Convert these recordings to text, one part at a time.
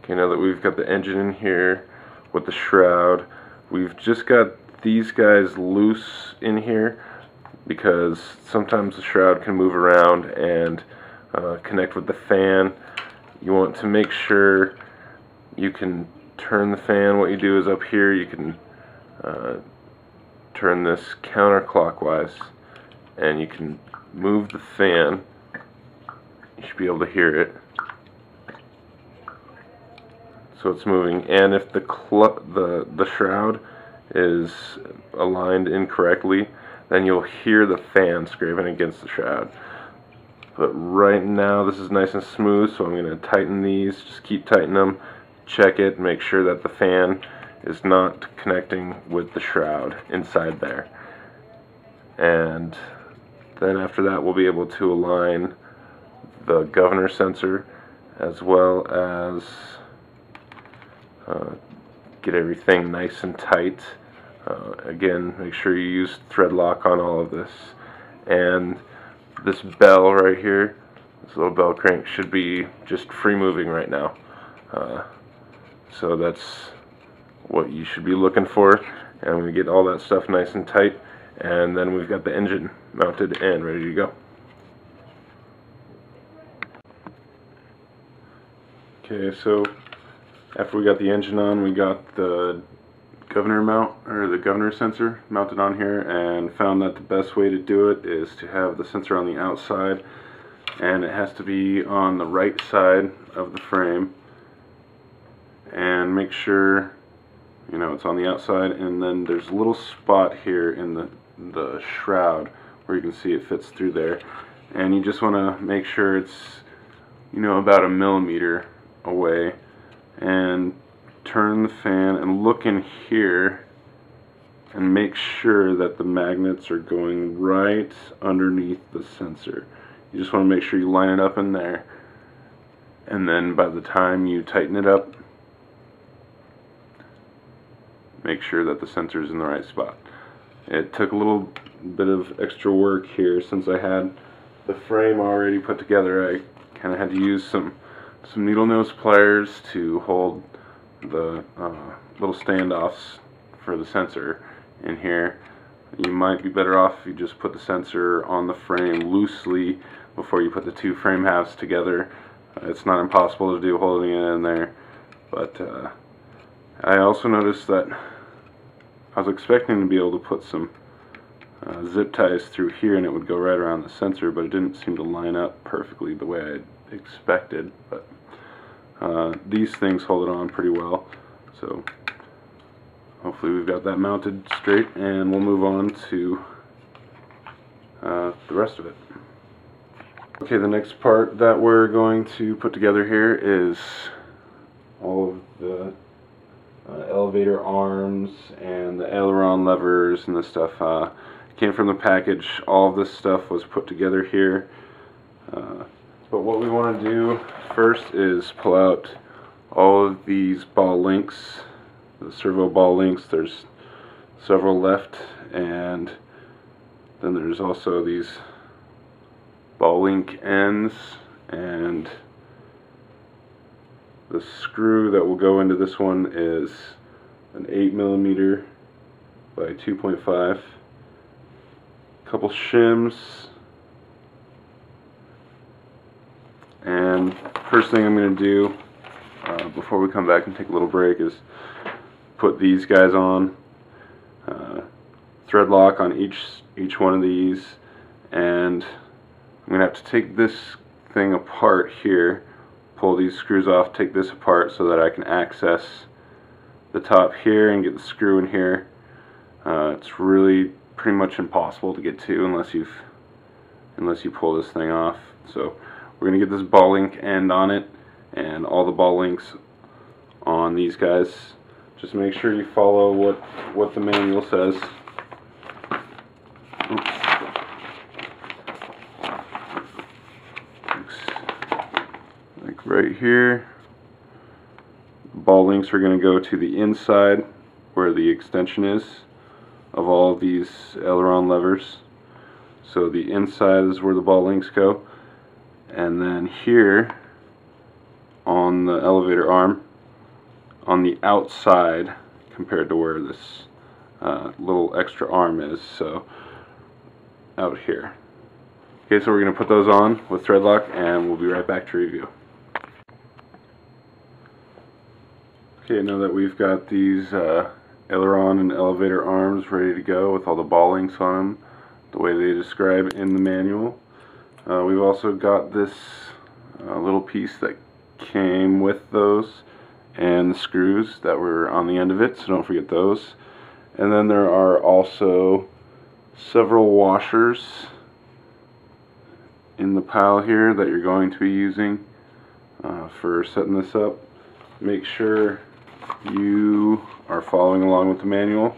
Okay, now that we've got the engine in here with the shroud, we've just got these guys loose in here because sometimes the shroud can move around and connect with the fan. You want to make sure you can turn the fan. What you do is up here you can turn this counterclockwise and you can move the fan. You should be able to hear it. So it's moving, and if the shroud is aligned incorrectly, then you'll hear the fan scraping against the shroud. But right now this is nice and smooth, so I'm going to tighten these. Just keep tightening them, check it, make sure that the fan is not connecting with the shroud inside there. And then after that we'll be able to align the governor sensor as well as get everything nice and tight. Again, make sure you use thread lock on all of this. And this bell right here, this little bell crank, should be just free moving right now. So that's what you should be looking for. And we get all that stuff nice and tight, and then we've got the engine mounted and ready to go. Okay, so after we got the engine on, we got the governor mount, or the governor sensor mounted on here, and found that the best way to do it is to have the sensor on the outside, and it has to be on the right side of the frame, and make sure it's on the outside. And then there's a little spot here in the shroud where you can see it fits through there, and you just want to make sure it's about 1 millimeter away, and turn the fan and look in here and make sure that the magnets are going right underneath the sensor. You just want to make sure you line it up in there, and then by the time you tighten it up, make sure that the sensor is in the right spot. It took a little bit of extra work here since I had the frame already put together. I kind of had to use some needle nose pliers to hold the little standoffs for the sensor in here. You might be better off if you just put the sensor on the frame loosely before you put the two frame halves together. It's not impossible to do holding it in there, but I also noticed that I was expecting to be able to put some zip ties through here and it would go right around the sensor, but it didn't seem to line up perfectly the way I expected. But these things hold it on pretty well, so hopefully we've got that mounted straight, and we'll move on to the rest of it. Okay, the next part that we're going to put together here is all of the elevator arms and the aileron levers and this stuff. Came from the package. All of this stuff was put together here. But what we want to do first is pull out all of these ball links, the servo ball links. There's several left, and then there's also these ball link ends, and the screw that will go into this one is an 8mm by 2.5, couple shims. And first thing I'm going to do before we come back and take a little break is put these guys on, thread lock on each one of these, and I'm going to have to take this thing apart here, pull these screws off, take this apart so that I can access the top here and get the screw in here. It's really pretty much impossible to get to unless you pull this thing off. So we're going to get this ball link end on it and all the ball links on these guys. Just make sure you follow what the manual says. Oops. Like right here, ball links are going to go to the inside where the extension is of all of these aileron levers. So the inside is where the ball links go, and then here on the elevator arm on the outside compared to where this little extra arm is, so out here. Okay, so we're going to put those on with thread lock, and we'll be right back to review. Okay, now that we've got these aileron and elevator arms ready to go with all the ball links on them, the way they describe in the manual, we've also got this little piece that came with those and the screws that were on the end of it, so don't forget those. And then there are also several washers in the pile here that you're going to be using for setting this up. Make sure you are following along with the manual.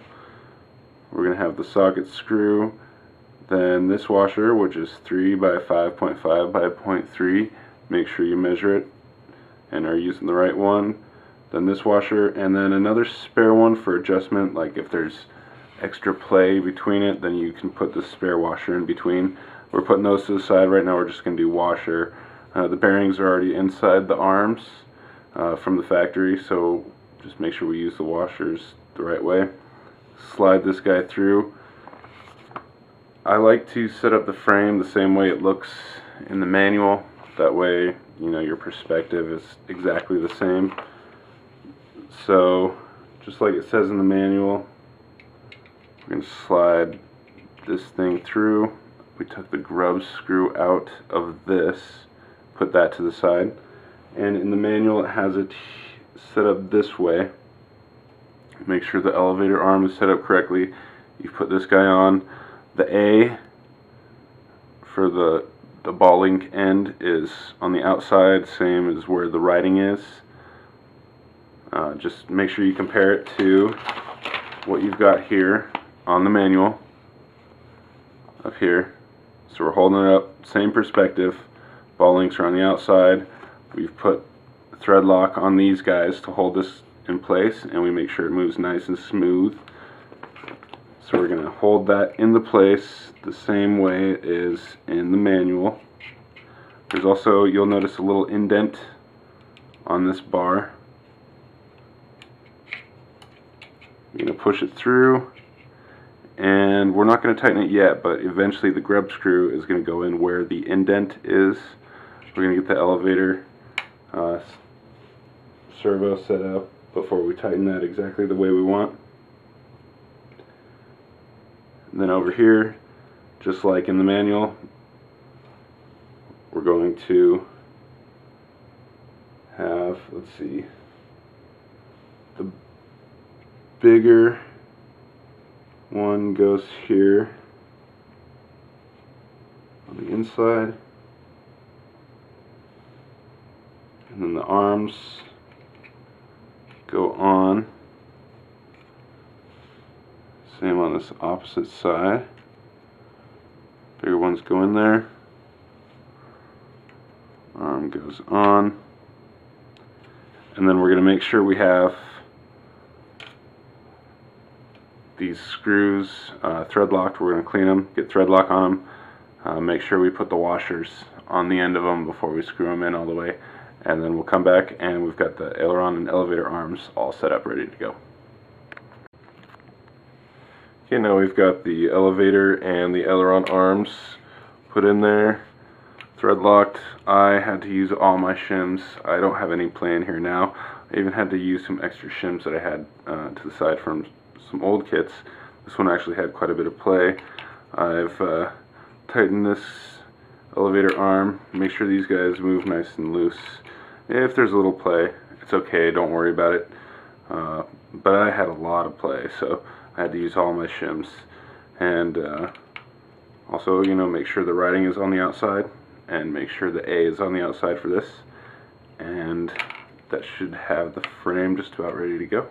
We're going to have the socket screw, then this washer, which is 3 by 5.5 by 0.3. Make sure you measure it and are using the right one. Then this washer, and then another spare one for adjustment, like if there's extra play between it, then you can put the spare washer in between. We're putting those to the side right now. We're just going to do washer. The bearings are already inside the arms from the factory, so just make sure we use the washers the right way. Slide this guy through. I like to set up the frame the same way it looks in the manual. That way, you know, your perspective is exactly the same. So, just like it says in the manual, we're going to slide this thing through. We took the grub screw out of this, put that to the side, and in the manual it has it set up this way. Make sure the elevator arm is set up correctly. You put this guy on. The A for the ball link end is on the outside, same as where the writing is. Just make sure you compare it to what you've got here on the manual up here. So we're holding it up, same perspective. Ball links are on the outside. We've put a thread lock on these guys to hold this in place, and we make sure it moves nice and smooth. So we're going to hold that into place the same way it is in the manual. There's also, you'll notice a little indent on this bar. You're going to push it through, and we're not going to tighten it yet, but eventually the grub screw is going to go in where the indent is. We're going to get the elevator servo set up before we tighten that exactly the way we want. And then over here, just like in the manual, we're going to have, let's see, the bigger one goes here on the inside, and then the arms go on. Same on this opposite side. Bigger ones go in there. Arm goes on. And then we're going to make sure we have these screws thread locked. We're going to clean them, get thread lock on them. Make sure we put the washers on the end of them before we screw them in all the way. And then we'll come back and we've got the aileron and elevator arms all set up, ready to go. Okay, now we've got the elevator and the aileron arms put in there, thread locked. I had to use all my shims. I don't have any play in here now. I even had to use some extra shims that I had to the side from some old kits. This one actually had quite a bit of play. I've tightened this elevator arm. Make sure these guys move nice and loose. If there's a little play, it's okay, don't worry about it. But I had a lot of play, so I had to use all my shims. And also, you know, make sure the writing is on the outside, and make sure the A is on the outside for this. And that should have the frame just about ready to go.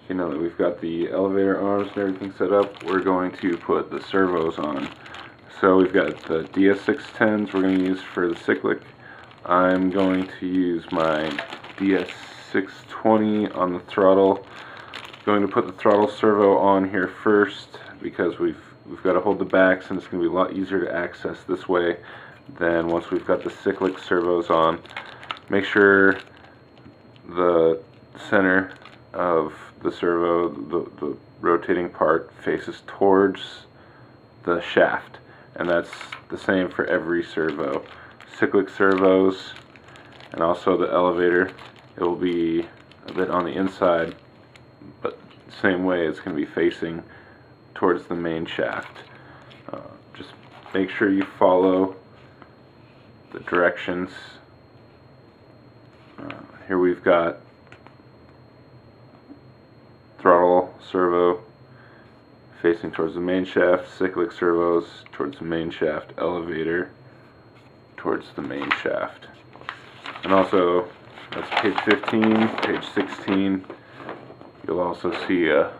Okay, now that we've got the elevator arms and everything set up, we're going to put the servos on. So we've got the DS610s we're going to use for the cyclic. I'm going to use my DS620 on the throttle. Going to put the throttle servo on here first because we've got to hold the backs, and it's going to be a lot easier to access this way than once we've got the cyclic servos on. Make sure the center of the servo, the rotating part, faces towards the shaft, and that's the same for every servo. Cyclic servos and also the elevator, it will be a bit on the inside, but same way, it's going to be facing towards the main shaft. Just make sure you follow the directions. Here we've got throttle servo facing towards the main shaft, cyclic servos towards the main shaft, elevator towards the main shaft. And also, that's page 15, page 16. You'll also see a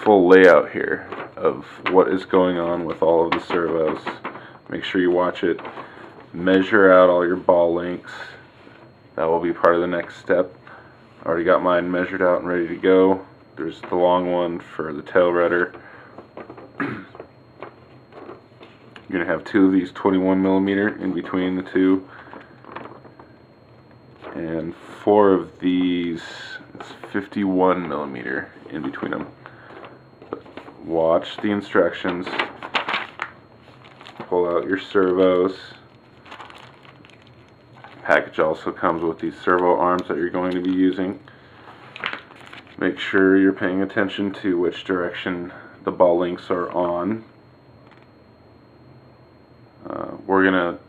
full layout here of what is going on with all of the servos. Make sure you watch it. Measure out all your ball lengths. That will be part of the next step. I already got mine measured out and ready to go. There's the long one for the tail rudder. You're going to have two of these 21mm in between the two, and four of these, it's 51mm in between them. But watch the instructions. Pull out your servos. Package also comes with these servo arms that you're going to be using. Make sure you're paying attention to which direction the ball links are on. We're going to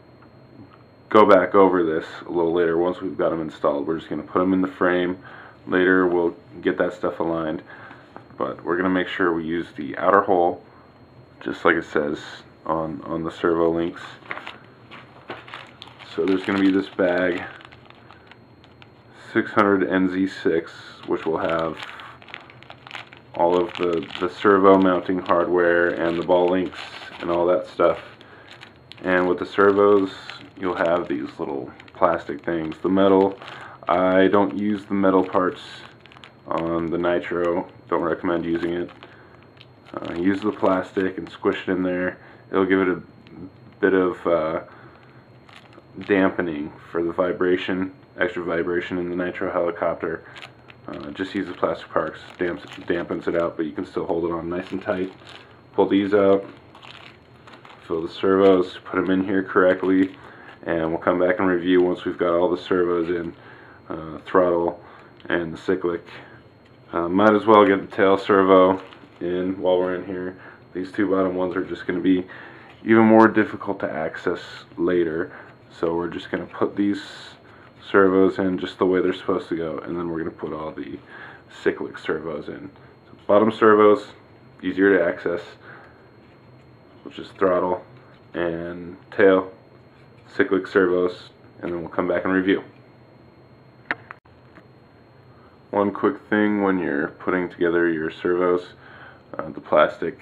go back over this a little later once we've got them installed. We're just going to put them in the frame. Later we'll get that stuff aligned. But we're going to make sure we use the outer hole, just like it says on the servo links. So there's going to be this bag, 600N Z6, which will have all of the servo mounting hardware and the ball links and all that stuff. And with the servos, you'll have these little plastic things. The metal, I don't use the metal parts on the Nitro. Don't recommend using it. Use the plastic and squish it in there. It'll give it a bit of dampening for the vibration, extra vibration in the Nitro helicopter. Just use the plastic parts, dampens it out, but you can still hold it on nice and tight. Pull these out, fill the servos, put them in here correctly, and we'll come back and review once we've got all the servos in, throttle and the cyclic. Might as well get the tail servo in while we're in here. These two bottom ones are just going to be even more difficult to access later, so we're just going to put these servos in just the way they're supposed to go, and then we're going to put all the cyclic servos in. So bottom servos, easier to access, which is throttle and tail, cyclic servos, and then we'll come back and review. One quick thing when you're putting together your servos, the plastic,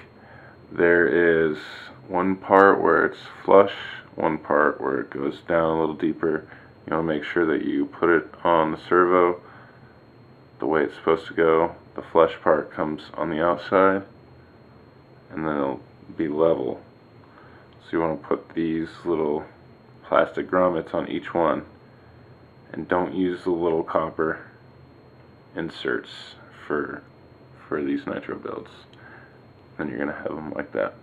there is one part where it's flush, one part where it goes down a little deeper. You want to make sure that you put it on the servo the way it's supposed to go. The flush part comes on the outside, and then it'll be level. So you want to put these little plastic grommets on each one, and don't use the little copper inserts for these Nitro builds. Then you're going to have them like that.